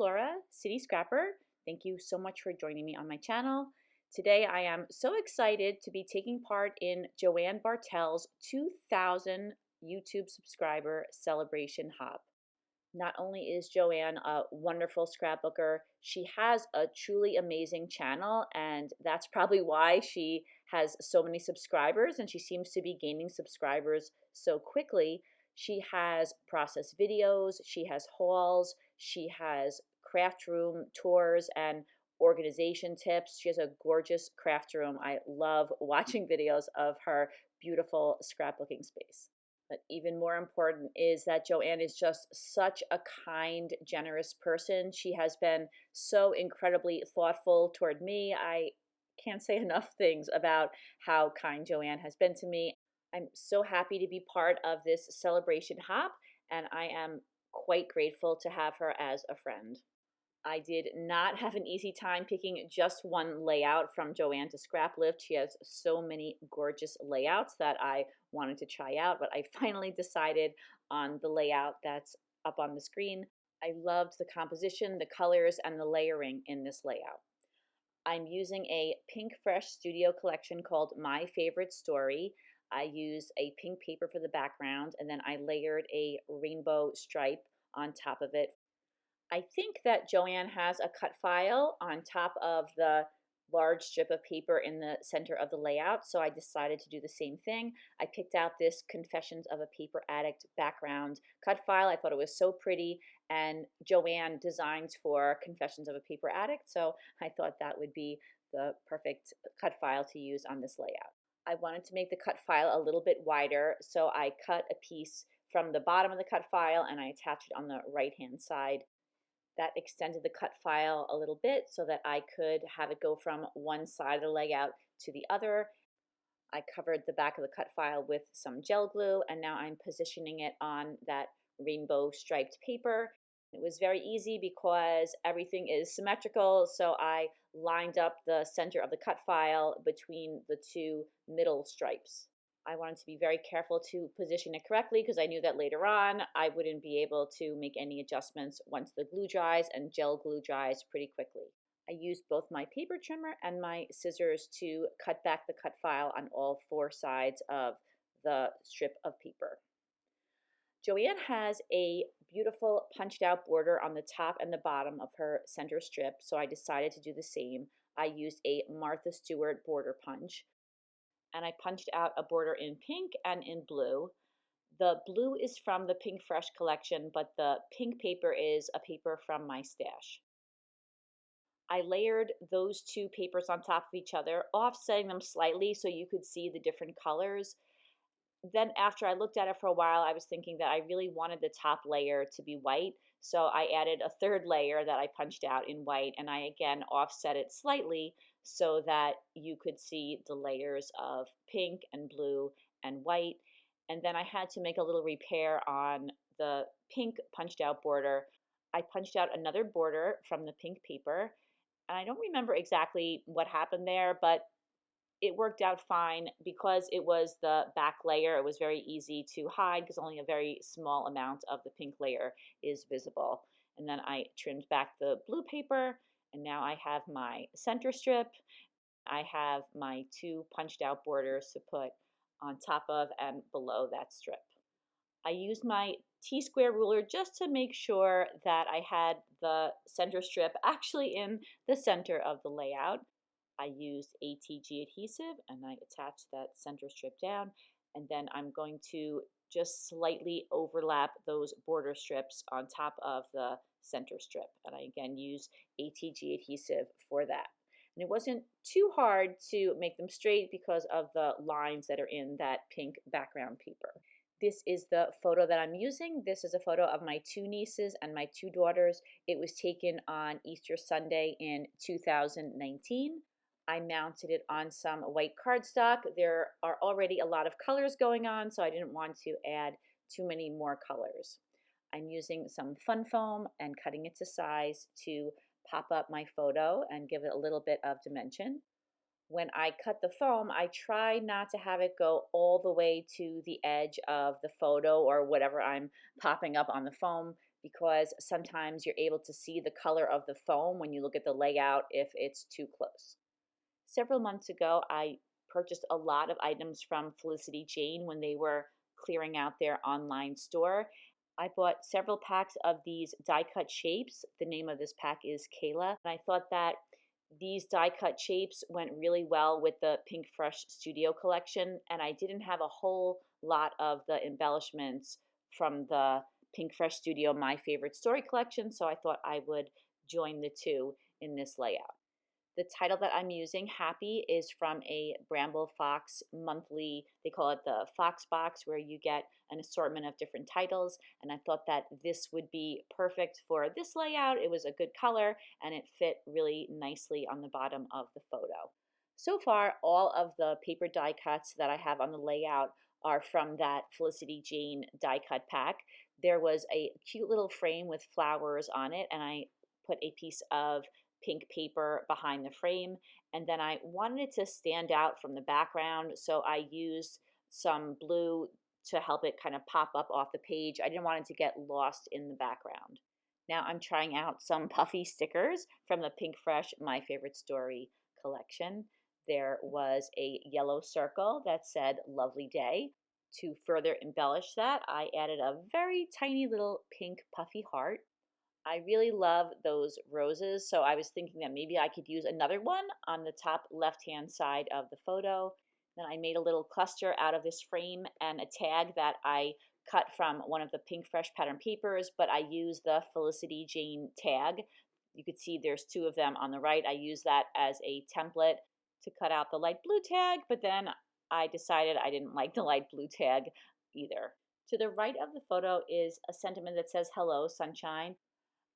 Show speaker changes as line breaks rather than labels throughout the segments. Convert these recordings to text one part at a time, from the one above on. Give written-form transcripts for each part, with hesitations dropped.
Laura, City Scrapper. Thank you so much for joining me on my channel. Today I am so excited to be taking part in Joanne Bartell's 2,000 YouTube subscriber celebration hop. Not only is Joanne a wonderful scrapbooker, she has a truly amazing channel, and that's probably why she has so many subscribers and she seems to be gaining subscribers so quickly. She has process videos, she has hauls, she has craft room tours and organization tips. She has a gorgeous craft room. I love watching videos of her beautiful scrapbooking space. But even more important is that Joanne is just such a kind, generous person. She has been so incredibly thoughtful toward me. I can't say enough things about how kind Joanne has been to me. I'm so happy to be part of this celebration hop, and I am quite grateful to have her as a friend. I did not have an easy time picking just one layout from Joanne to Scraplift. She has so many gorgeous layouts that I wanted to try out, but I finally decided on the layout that's up on the screen. I loved the composition, the colors, and the layering in this layout. I'm using a Pinkfresh Studio collection called My Favorite Story. I used a pink paper for the background, and then I layered a rainbow stripe on top of it. I think that Joanne has a cut file on top of the large strip of paper in the center of the layout, so I decided to do the same thing. I picked out this Confessions of a Paper Addict background cut file. I thought it was so pretty, and Joanne designs for Confessions of a Paper Addict, so I thought that would be the perfect cut file to use on this layout. I wanted to make the cut file a little bit wider, so I cut a piece from the bottom of the cut file and I attached it on the right-hand side. That extended the cut file a little bit so that I could have it go from one side of the layout to the other. I covered the back of the cut file with some gel glue, and now I'm positioning it on that rainbow striped paper. It was very easy because everything is symmetrical, so I lined up the center of the cut file between the two middle stripes. I wanted to be very careful to position it correctly because I knew that later on I wouldn't be able to make any adjustments once the glue dries, and gel glue dries pretty quickly. I used both my paper trimmer and my scissors to cut back the cut file on all four sides of the strip of paper. Joanne has a beautiful punched out border on the top and the bottom of her center strip, so I decided to do the same. I used a Martha Stewart border punch, and I punched out a border in pink and in blue. The blue is from the Pinkfresh collection, but the pink paper is a paper from my stash. I layered those two papers on top of each other, offsetting them slightly so you could see the different colors. Then after I looked at it for a while, I was thinking that I really wanted the top layer to be white, so I added a third layer that I punched out in white, and I again offset it slightly so that you could see the layers of pink and blue and white. And then I had to make a little repair on the pink punched out border. I punched out another border from the pink paper, and I don't remember exactly what happened there, but it worked out fine because it was the back layer. It was very easy to hide because only a very small amount of the pink layer is visible. And then I trimmed back the blue paper, and now I have my center strip. I have my two punched out borders to put on top of and below that strip. I used my T-square ruler just to make sure that I had the center strip actually in the center of the layout. I used ATG adhesive and I attached that center strip down, and then I'm going to just slightly overlap those border strips on top of the center strip, and I again use ATG adhesive for that. And it wasn't too hard to make them straight because of the lines that are in that pink background paper. This is the photo that I'm using. This is a photo of my two nieces and my two daughters. It was taken on Easter Sunday in 2019. I mounted it on some white cardstock. There are already a lot of colors going on, so I didn't want to add too many more colors. I'm using some fun foam and cutting it to size to pop up my photo and give it a little bit of dimension. When I cut the foam, I try not to have it go all the way to the edge of the photo or whatever I'm popping up on the foam, because sometimes you're able to see the color of the foam when you look at the layout if it's too close. Several months ago, I purchased a lot of items from Felicity Jane when they were clearing out their online store. I bought several packs of these die cut shapes. The name of this pack is Kayla. And I thought that these die cut shapes went really well with the Pinkfresh Studio collection. And I didn't have a whole lot of the embellishments from the Pinkfresh Studio My Favorite Story collection. So I thought I would join the two in this layout. The title that I'm using, Happy, is from a Bramble Fox monthly, they call it the Fox Box, where you get an assortment of different titles. And I thought that this would be perfect for this layout. It was a good color and it fit really nicely on the bottom of the photo. So far, all of the paper die cuts that I have on the layout are from that Felicity Jane die cut pack. There was a cute little frame with flowers on it, and I put a piece of pink paper behind the frame, and then I wanted it to stand out from the background, so I used some blue to help it kind of pop up off the page. I didn't want it to get lost in the background. Now I'm trying out some puffy stickers from the Pinkfresh My Favorite Story collection. There was a yellow circle that said lovely day. To further embellish that, I added a very tiny little pink puffy heart. I really love those roses, so I was thinking that maybe I could use another one on the top left-hand side of the photo. Then I made a little cluster out of this frame and a tag that I cut from one of the Pinkfresh pattern papers, but I used the Felicity Jane tag. You could see there's two of them on the right. I used that as a template to cut out the light blue tag, but then I decided I didn't like the light blue tag either. To the right of the photo is a sentiment that says, "Hello, sunshine."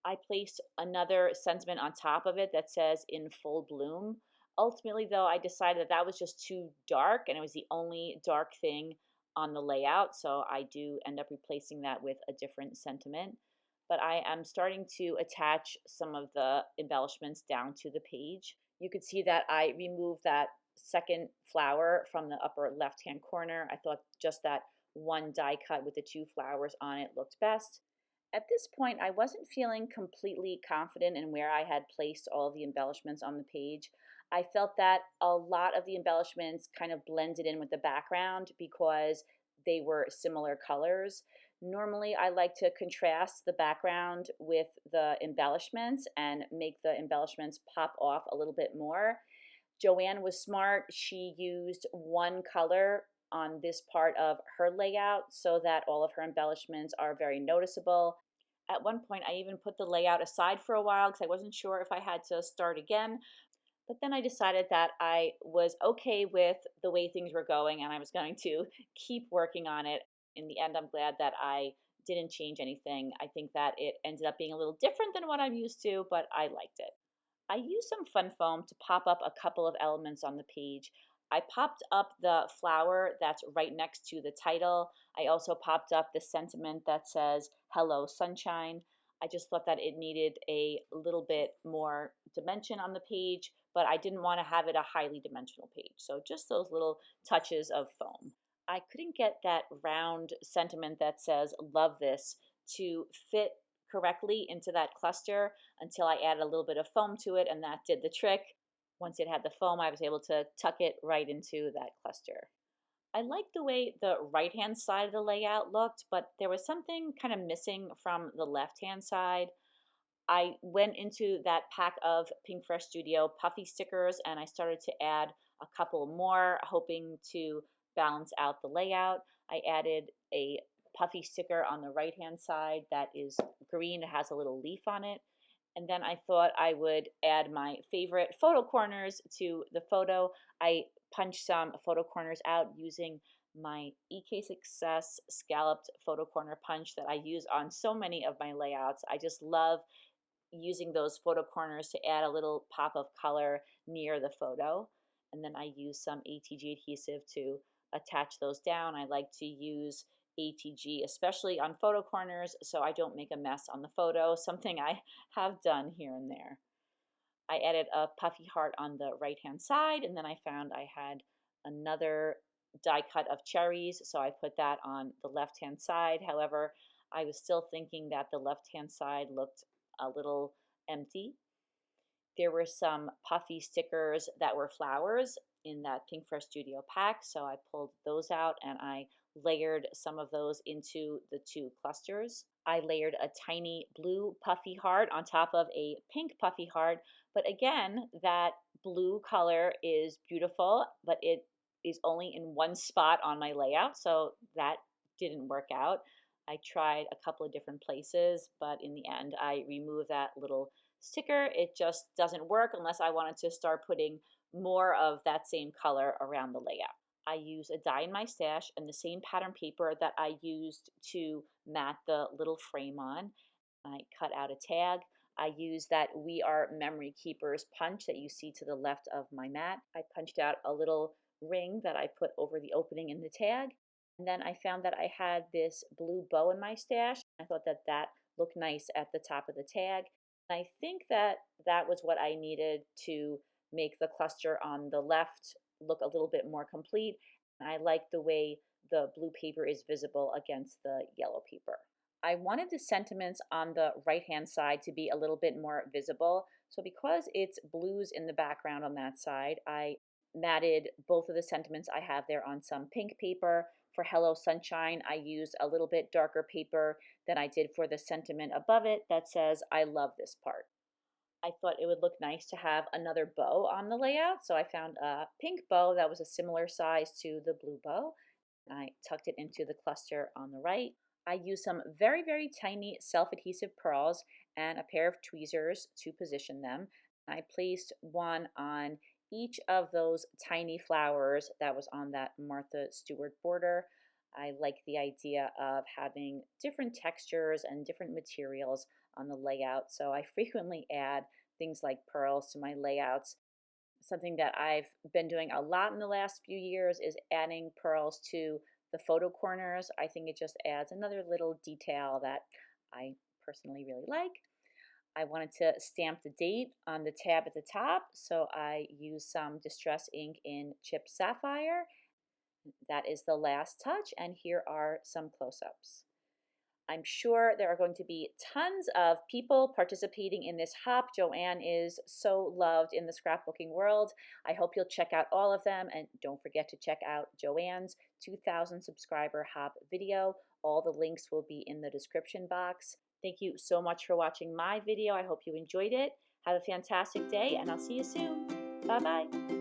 I placed another sentiment on top of it that says "in full bloom." Ultimately, though, I decided that that was just too dark and it was the only dark thing on the layout, so I do end up replacing that with a different sentiment. But I am starting to attach some of the embellishments down to the page. You could see that I removed that second flower from the upper left-hand corner. I thought just that one die cut with the two flowers on it looked best. At this point, I wasn't feeling completely confident in where I had placed all of the embellishments on the page. I felt that a lot of the embellishments kind of blended in with the background because they were similar colors. Normally, I like to contrast the background with the embellishments and make the embellishments pop off a little bit more. Joanne was smart. She used one color on this part of her layout so that all of her embellishments are very noticeable. At one point, I even put the layout aside for a while because I wasn't sure if I had to start again. But then I decided that I was okay with the way things were going and I was going to keep working on it. In the end, I'm glad that I didn't change anything. I think that it ended up being a little different than what I'm used to, but I liked it. I used some fun foam to pop up a couple of elements on the page. I popped up the flower that's right next to the title. I also popped up the sentiment that says, "Hello, sunshine." I just thought that it needed a little bit more dimension on the page, but I didn't want to have it a highly dimensional page. So just those little touches of foam. I couldn't get that round sentiment that says, "Love this," to fit correctly into that cluster until I added a little bit of foam to it, and that did the trick. Once it had the foam, I was able to tuck it right into that cluster. I liked the way the right-hand side of the layout looked, but there was something kind of missing from the left-hand side. I went into that pack of Pinkfresh Studio puffy stickers and I started to add a couple more, hoping to balance out the layout. I added a puffy sticker on the right-hand side that is green. It has a little leaf on it. And then I thought I would add my favorite photo corners to the photo. I punched some photo corners out using my Sucess scalloped photo corner punch that I use on so many of my layouts. I just love using those photo corners to add a little pop of color near the photo. And then I use some ATG adhesive to attach those down. I like to use ATG, especially on photo corners, so I don't make a mess on the photo, something I have done here and there. I added a puffy heart on the right-hand side, and then I found I had another die cut of cherries, so I put that on the left-hand side. However, I was still thinking that the left-hand side looked a little empty. There were some puffy stickers that were flowers in that Pinkfresh Studio pack, so I pulled those out and I layered some of those into the two clusters. I layered a tiny blue puffy heart on top of a pink puffy heart, but again, that blue color is beautiful, but it is only in one spot on my layout, so that didn't work out. I tried a couple of different places, but in the end, I removed that little sticker. It just doesn't work unless I wanted to start putting more of that same color around the layout. I use a die in my stash and the same pattern paper that I used to mat the little frame on. I cut out a tag. I use that We Are Memory Keepers punch that you see to the left of my mat. I punched out a little ring that I put over the opening in the tag. And then I found that I had this blue bow in my stash. I thought that that looked nice at the top of the tag. I think that that was what I needed to make the cluster on the left look a little bit more complete. I like the way the blue paper is visible against the yellow paper. I wanted the sentiments on the right-hand side to be a little bit more visible. So because it's blues in the background on that side, I matted both of the sentiments I have there on some pink paper. For Hello Sunshine, I used a little bit darker paper than I did for the sentiment above it that says, I love this part. I thought it would look nice to have another bow on the layout, so I found a pink bow that was a similar size to the blue bow. I tucked it into the cluster on the right. I used some very, very tiny self-adhesive pearls and a pair of tweezers to position them. I placed one on each of those tiny flowers that was on that Martha Stewart border. I like the idea of having different textures and different materials on the layout, so I frequently add things like pearls to my layouts. Something that I've been doing a lot in the last few years is adding pearls to the photo corners. I think it just adds another little detail that I personally really like. I wanted to stamp the date on the tab at the top, so I used some Distress ink in chipped sapphire. That is the last touch, and here are some close-ups. I'm sure there are going to be tons of people participating in this hop. Joanne is so loved in the scrapbooking world. I hope you'll check out all of them, and don't forget to check out Joanne's 2,000 subscriber hop video. All the links will be in the description box. Thank you so much for watching my video. I hope you enjoyed it. Have a fantastic day, and I'll see you soon. Bye-bye.